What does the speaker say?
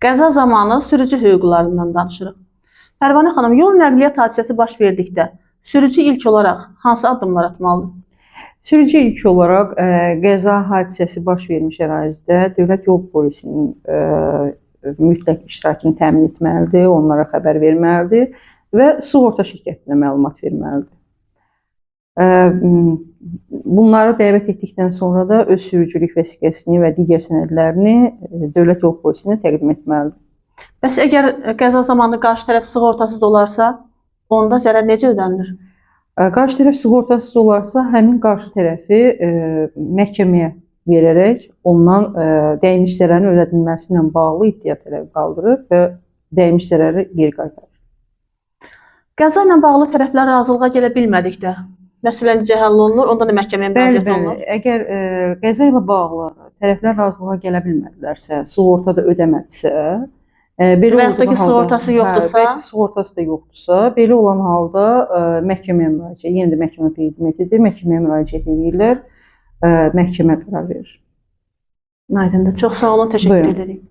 Qəza zamanı sürücü hüquqlarından danışırıq. Pərvanə xanım, yol nəqliyyat hadisəsi baş verdikdə sürücü ilk olaraq hansı addımlar atmalıdır? Sürücü ilk olaraq qəza hadisəsi baş vermiş ərazidə Dövlət Yol Polisinin mütləq iştirakını təmin etməlidir, onlara xəbər verməlidir və sığorta şirkətinə məlumat verməlidir. Bunları dəvət etdikdən sonra da öz sürücülük vəsiqəsini və digər sənədlərini Dövlət Yol Polisinə təqdim etməlidir. Bəs əgər qəza zamanı qarşı tərəf sığortasız olarsa, onda zərər necə ödənilir? Qarşı tərəf sığortasız olarsa, həmin qarşı tərəfi məhkəməyə verərək ondan dəymiş zərərin ödənilməsi ilə bağlı iddia tələbi qaldırır və dəymiş zərəri geri qaytarır. Qəza ilə bağlı tərəflər razılığa gələ bilmədikdə məsələ necə həll olunur? Onda da məhkəməyə müraciət olunur. Əgər qəza ilə bağlı tərəflər razılığa gələ bilmədilərsə, sığorta da ödəmədisə, və yaxud da ki, sığortası yoxdursa, sığortası da yoxdursa, belə olan halda məhkəməyə müraciət, yenə də məhkəmə predmetidir, məhkəməyə müraciət edirlər, məhkəmə qərar verir. Aydındır. Çox sağ olun, təşəkkür edirik.